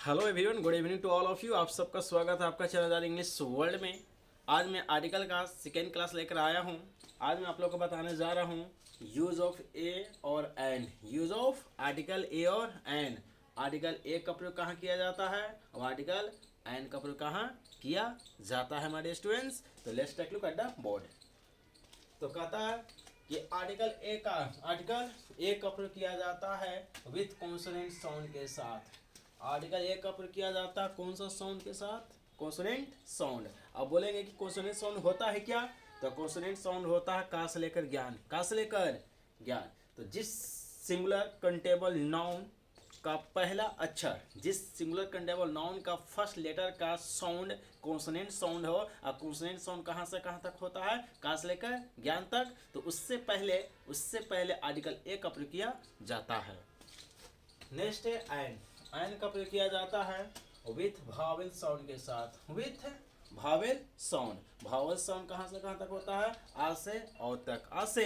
Hello everyone, good evening to all of you. आप सबका स्वागत है आपका चैनल इंग्लिश वर्ल्ड में। आज मैं आर्टिकल का सेकेंड क्लास लेकर आया हूँ। आज मैं आप लोग को बताने जा रहा हूँ यूज़ ऑफ ए और N. Use of article a और एन। आर्टिकल ए का प्रयोग कहाँ किया जाता है और आर्टिकल एन का प्रयोग कहाँ किया जाता है हमारे स्टूडेंट्स। तो let's take look at the board. तो कहता है कि आर्टिकल ए का प्रयोग किया जाता है विथ कॉन्सोनेंट साउंड के साथ। आर्टिकल ए का प्रयोग किया जाता है कौन सा साउंड के साथ? Consonant sound. अब बोलेंगे कि कॉन्सोनेंट साउंड होता है क्या? तो कॉन्सोनेंट साउंड होता है का से लेकर ज्ञान, का से लेकर ज्ञान। तो जिस सिंगुलर कंटेबल नाउन का पहला अक्षर, जिस सिंगुलर कंटेबल नाउन का फर्स्ट लेटर का साउंड कॉन्सोनेंट साउंड हो, और कॉन्सोनेंट साउंड कहाँ से कहाँ तक होता है? का से लेकर ज्ञान तक। तो उससे पहले आर्टिकल ए का प्रयोग किया जाता है। नेक्स्ट है एन। एन का प्रयोग किया जाता है विथ भावेल साउंड के साथ। With vowel sound. Vowel sound कहाँ से कहाँ तक होता है? आ से औ तक, आ से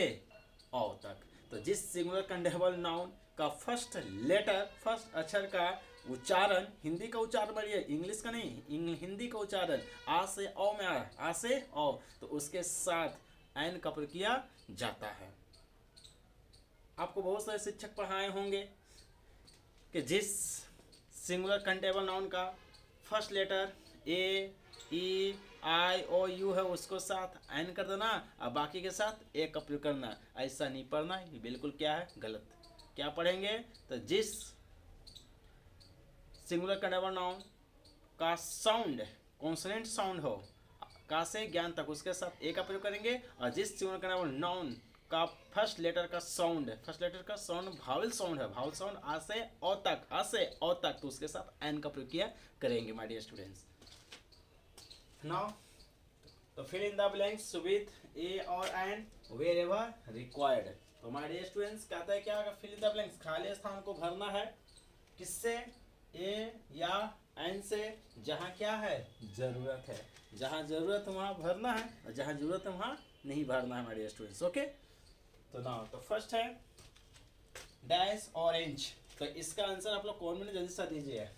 औ तक। तो जिस सिंगुलर कंडेबल नाउन का फर्स्ट लेटर, फर्स्ट अक्षर का उच्चारण, हिंदी का उच्चारण बढ़िए, इंग्लिश का नहीं, हिंदी का उच्चारण आ से औ में आ से औ, तो उसके साथ एन का प्रयोग किया जाता है। आपको बहुत सारे शिक्षक पढ़ाए होंगे कि जिस सिंगुलर कंटेबल नाउन का first letter A, E, I, O, U है, उसको साथ एन कर देना और बाकी के साथ ए का प्रयोग करना। ऐसा नहीं पढ़ना, ये बिल्कुल क्या है? गलत। क्या पढ़ेंगे? तो जिस सिंगुलर कंटेबल नाउन का साउंड कॉन्सोनेंट साउंड हो, का से ज्ञान तक, उसके साथ ए का प्रयोग करेंगे। और जिस सिंगुलर कंटेबल नाउन का फर्स्ट लेटर का साउंड भावल साउंड है, भावल साउंड आ से ओ तक, आ से ओ तक, तो उसके साथ एन का प्रयोग किया करेंगे माय डियर स्टूडेंट्स। नाउ तो fill in the blanks with a और एन वेर एवर रिक्वायर्ड। तो माय डियर स्टूडेंट्स कहता है क्या? फिल इन द ब्लैंक्स, खाली स्थान को भरना है। किससे? ए या एन से, जहाँ क्या है? जरूरत है। जहाँ जरूरत है वहाँ भरना है और जहाँ जरूरत है वहाँ नहीं भरना है हमारे स्टूडेंट्स। ओके, तो नाउ तो फर्स्ट है डैश ऑरेंज। तो इसका आंसर आप लोग कॉमेंट में जल्दी से दीजिए।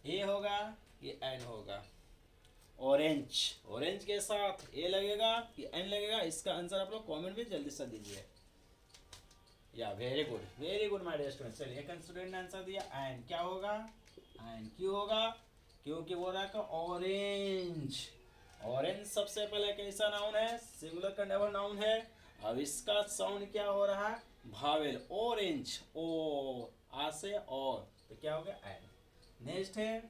ए होगा कि एन होगा? ऑरेंज, ऑरेंज के साथ ए लगेगा कि एन लगेगा? इसका आंसर आप लोग कमेंट में जल्दी से दीजिए। या very good my dear student. चलिए एक स्टूडेंट ने आंसर दिया एन। क्या होगा? एन। क्यों होगा? क्योंकि बोल रहा है ऑरेंज। ऑरेंज सबसे पहले कैसा नाउन है? सिंगुलर कंडेबल नाउन है। अब इसका साउंड क्या हो रहा है? भावेल, ऑरेंज, ओ, आ से और, तो क्या हो गया? एन। नेक्स्ट है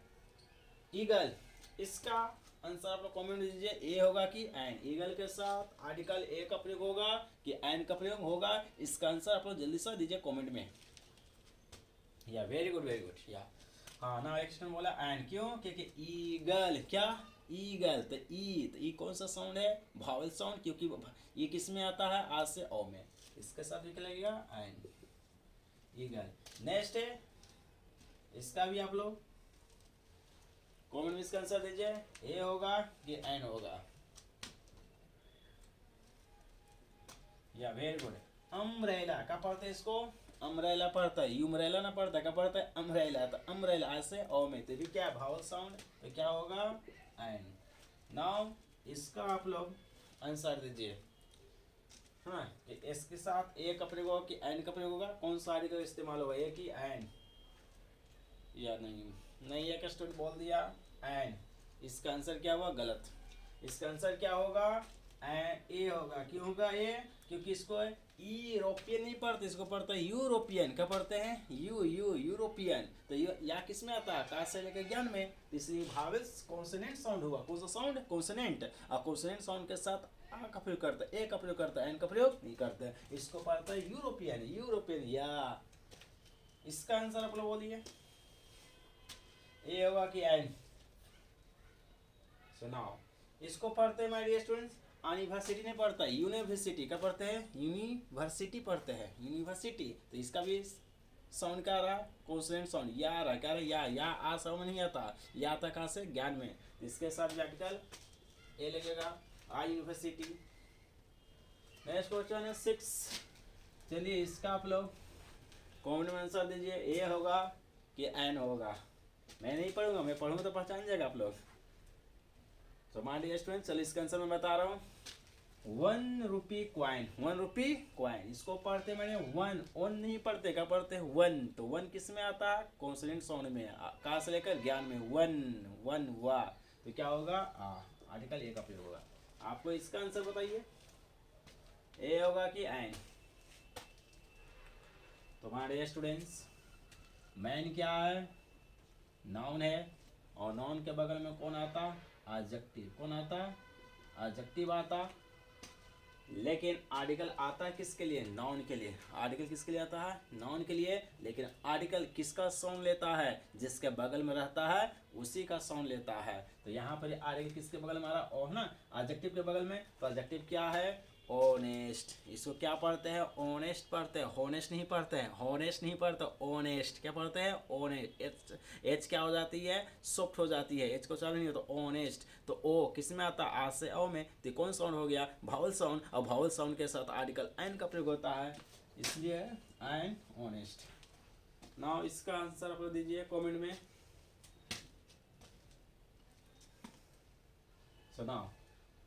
ईगल। इसका आंसर आप लोग कमेंट दीजिए, ए होगा कि एन? ईगल के साथ आर्टिकल ए का प्रयोग होगा कि एन का प्रयोग होगा? इसका आंसर आप लोग जल्दी से दीजिए कमेंट में। या वेरी गुड या। हाँ ना, एक बोला एन। क्यों? क्योंकि ईगल, क्या? ईगल। तो ई कौन सा साउंड है? भावल साउंड, क्योंकि ये किस में आता है? आ से ओ में। इसके साथ भी क्या लगेगा? N, eagle. नेक्स्ट है इसका भी आप लोग कॉमेंट में इसका आंसर दीजिए, ए होगा कि एन होगा? या वेरी गुड। अम्ब्रेला का पढ़ते हैं इसको? अम्ब्रेला पढ़ता है, यूमरेला ना पढ़ता है, क्या पढ़ता है? अम्ब्रेला। तो अम्ब्रेला ऐसे ओ में, तो भी क्या है? भावल साउंड, तो क्या होगा? एन। नाउ इसका आप लोग आंसर दीजिए। हाँ, इसके साथ ए का प्रयोग होगा कि एन का प्रयोग होगा? कौन सा आर्टिकल इस्तेमाल होगा, ए कि एन? या नहीं एक स्टूडेंट बोल दिया एन। इसका आंसर क्या हुआ? गलत। इसका आंसर क्या होगा? ए होगा। क्यों होगा ए? क्योंकि इसको यूरोपियन नहीं पढ़ते, इसको पढ़ते हैं यूरोपियन। क्या पढ़ते हैं? यूरोपियन। तो या किस में आता है? का से लेकर ज्ञान में। इसलिए भावेल्स कॉन्सोनेंट साउंड हुआ। कौन सा साउंड? कॉन्सोनेंट। और कॉन्सोनेंट साउंड के साथ आ का प्रयोग करता है, ए का प्रयोग करता है, एन का प्रयोग नहीं करते हैं। इसको पढ़ता है यूरोपियन। या इसका आंसर आप लोग बोलिए, ए होगा कि एन? सुनाओ। इसको पढ़ते हैं माय डियर स्टूडेंट्स, यूनिवर्सिटी नहीं पढ़ता है, यूनिवर्सिटी। क्या पढ़ते हैं? यूनिवर्सिटी पढ़ते हैं, यूनिवर्सिटी। तो इसका भी साउंड क्या आ रहा? Consonant sound. या आ रहा, क्या रहा? या आ साउंड नहीं आता, या आता कहाँ से? ज्ञान में। इसके साथ भी आर्टिकल ए लगेगा, आ यूनिवर्सिटी। नेक्स्ट क्वेश्चन है 6। चलिए इसका आप लोग कॉमेंट में आंसर दीजिए, ए होगा कि एन होगा? मैं नहीं पढ़ूंगा, मैं पढ़ूंगा तो पहचान जाएगा आप लोग। तो माय डियर स्टूडेंट, चलो इसका आंसर मैं बता रहा हूँ। 1 रुपी क्वाइन, 1 रुपी क्वाइन, इसको पढ़ते मैंने वन, ओन नहीं पढ़ते, क्या पढ़ते हैं वन। तो वन किस में आता है, कॉन्सोनेंट साउंड में, कहाँ से लेकर ज्ञान में, वन, वन वा, तो क्या होगा आर्टिकल ए का प्रयोग होगा। आपको इसका आंसर बताइए, ए होगा कि एन। तो हमारे स्टूडेंट्स, मैन क्या है, नाउन है, और नाउन के बगल में कौन आता, एडजेक्टिव, कौन आता, एडजेक्टिव आता। लेकिन आर्टिकल आता है किसके लिए, नाउन के लिए। आर्टिकल किसके लिए आता है, नाउन के लिए। लेकिन आर्टिकल किसका साउंड लेता है, जिसके बगल में रहता है उसी का साउंड लेता है। तो यहाँ पर आर्टिकल किसके बगल में आ रहा है, ना, एडजेक्टिव के बगल में। तो एडजेक्टिव क्या है, ऑनेस्ट। इसको क्या पढ़ते हैं, ऑनेस्ट पढ़ते हैं, हॉनेस्ट नहीं पढ़ते हैं, हॉनेस्ट नहीं पढ़ते, ऑनेस्ट। क्या पढ़ते हैं, ऑनेस्ट। एच क्या हो जाती है, सॉफ्ट हो जाती है, एच को चालू नहीं हो तो ऑनेस्ट। तो ओ किस में आता है, आ से ओ में, तो कौन साउंड हो गया, भावल साउंड। और भावल साउंड के साथ आर्टिकल एन का प्रयोग होता है, इसलिए एन, ऑनेस्ट। नाउ इसका आंसर आप दीजिए कमेंट में। सुनाओ,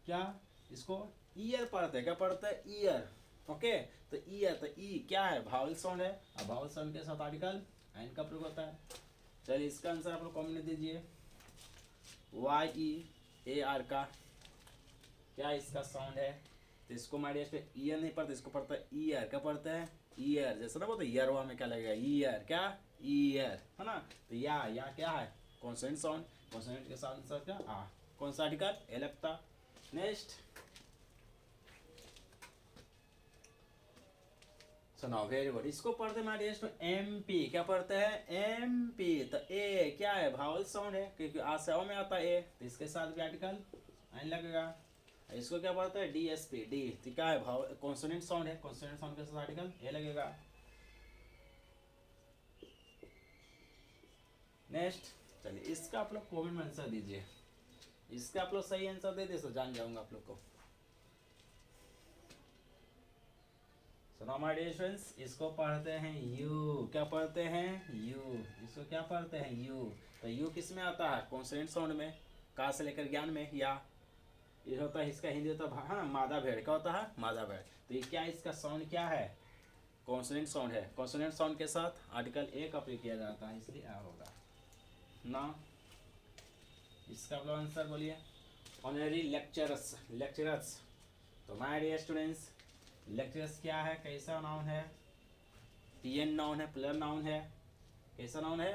क्या इसको ईयर पढ़ते हैं, क्या पढ़ते हैं, ईयर। ओके, तो ईयर, तो ई क्या है, भावल साउंड है, और भावल साउंड के साथ आर्टिकल एन का प्रयोग होता है। चलिए इसका आंसर आप लोग कमेंट में दीजिए। वाई ई ए आर का क्या इसका साउंड है, तो इसको मारिए, ईयर नहीं पढ़ते, इसको पढ़ता है ईयर। क्या पढ़ते हैं, ईयर। जैसे ना बोलते ईयरवा में क्या लगेगा, ईयर, क्या, ईयर, है ना। तो या क्या है, कॉन्सोनेंट साउंड, कॉन्सोनेंट के साथ आंसर क्या, आ। कौन सा आर्टिकल, ए लगता। नेक्स्ट सुनाओ, वेरी गुड। इसको पढ़ते हमारे एम पी, क्या पढ़ते हैं, एम पी। तो ए क्या है, भावल साउंड है, क्योंकि आ से ओ में आता है ए, तो इसके साथ भी आर्टिकल एन लगेगा। इसको क्या पढ़ते हैं, डी एस पी, डी, तो क्या है, भाव कॉन्सोनेंट साउंड है, कॉन्सोनेंट साउंड के साथ आर्टिकल ए लगेगा। नेक्स्ट, चलिए इसका आप लोग कॉमेंट में आंसर दीजिए। इसका आप लोग सही आंसर दे दे तो जान जाऊंगा आप लोग को। सुनो माय डियर स्टूडेंट्स, इसको पढ़ते हैं यू। क्या पढ़ते हैं, यू। इसको क्या पढ़ते हैं, यू। तो यू किस में आता है, कॉन्सोनेंट साउंड में, का से लेकर ज्ञान में, या ये होता है, इसका हिंदी होता है, हाँ, मादा भेड़। क्या होता है, मादा भेड़। तो ये क्या, इसका साउंड क्या है, कॉन्सोनेंट साउंड है। कॉन्सोनेंट साउंड के साथ आर्टिकल ए का प्रयोग किया जाता है, इसलिए आ होगा ना। इसका आप लोग आंसर बोलिए। Honorary lecturers, lecturers. तो माय डियर स्टूडेंट्स, लेक्चरर्स क्या है, कैसा नाउन है, टीएन नाउन है, प्लर नाउन है। कैसा नाउन है,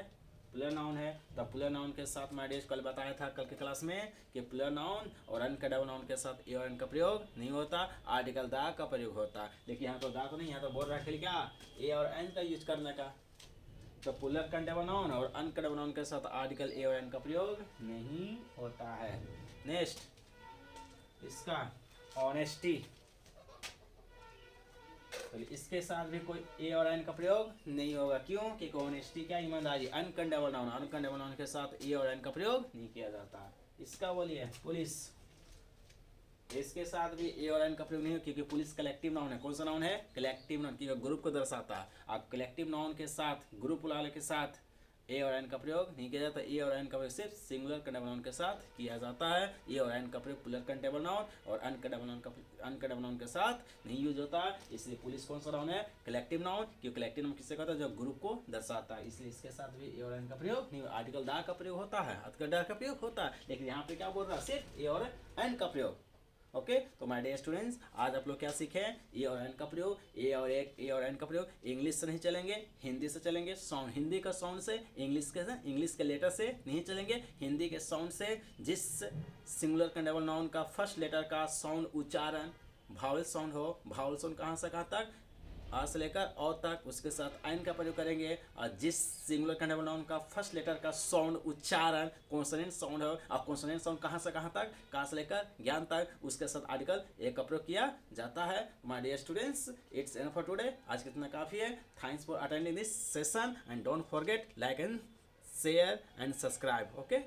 प्लर नाउन है। तो प्लर नाउन के साथ माय डियर, कल बताया था कल के क्लास में कि प्लर नाउन और अन का डबल नाउन के साथ ए और एन का प्रयोग नहीं होता, आर्टिकल दा का प्रयोग होता। लेकिन यहाँ तो दा तो नहीं, यहाँ तो बोल रहा है क्या, ए और एन का यूज करने का। तो पुलर का डबल नाउन और अन का डबल नाउन के साथ आर्टिकल ए और एन का प्रयोग नहीं होता है। नेक्स्ट, इसका ऑनेस्टी, तो इसके साथ भी कोई ए और एन का प्रयोग नहीं होगा। क्यों, क्योंकि ऑनेस्टी क्या, ईमानदारी। अनकंडेबल नाउन, अनकंडेबल नाउन के साथ ए और एन का प्रयोग नहीं किया जाता। इसका बोलिए पुलिस, इसके साथ भी ए और एन का प्रयोग नहीं हो, क्योंकि पुलिस कलेक्टिव नाउन है। कौन सा नाउन है, कलेक्टिव नाउन, क्योंकि ग्रुप को दर्शाता है। आप कलेक्टिव नाउन के साथ, ग्रुप वाले के साथ ए और एन का प्रयोग नहीं किया जाता। ए और एन का प्रयोग सिर्फ सिंगुलर कंटेबल नाउन के साथ किया जाता है। ए और एन का प्रयोग प्लुरल कंटेबल नाउन और अनकंटेबल नाउन के साथ नहीं यूज होता है। इसलिए पुलिस कौन सा नाउन है, कलेक्टिव नाउन, क्योंकि कलेक्टिव नाउन किससे कहता है, जो ग्रुप को दर्शाता है। इसलिए इसके साथ भी ए और एन का प्रयोग नहीं, आर्टिकल दा का प्रयोग होता है, आर्टिकल दा का प्रयोग होता है। लेकिन यहाँ पे क्या बोल रहा है, सिर्फ ए और एन का प्रयोग। ओके, तो माय डियर स्टूडेंट्स, आज आप लोग क्या सीखे, ए और एन का प्रयोग। ए और एन का प्रयोग इंग्लिश से नहीं चलेंगे, हिंदी से चलेंगे। साउंड, हिंदी का साउंड से, इंग्लिश के लेटर से नहीं चलेंगे, हिंदी के साउंड से। जिस सिंगुलर कंडेबल नाउन का फर्स्ट लेटर का साउंड उच्चारण भावल साउंड हो, भावल साउंड कहाँ से कहाँ तक, आ से लेकर औ तक, उसके साथ एन का प्रयोग करेंगे। और जिस सिंगुलर कंडेबल नाउन का फर्स्ट लेटर का साउंड उच्चारण कॉन्सोनेंट साउंड है, और कॉन्सोनेंट साउंड कहाँ से कहाँ तक, का से लेकर ज्ञान तक, उसके साथ आर्टिकल ए का प्रयोग किया जाता है। My dear students, it's enough for today. आज कितना काफ़ी है। Thanks for attending this session and don't forget like and share and subscribe. Okay.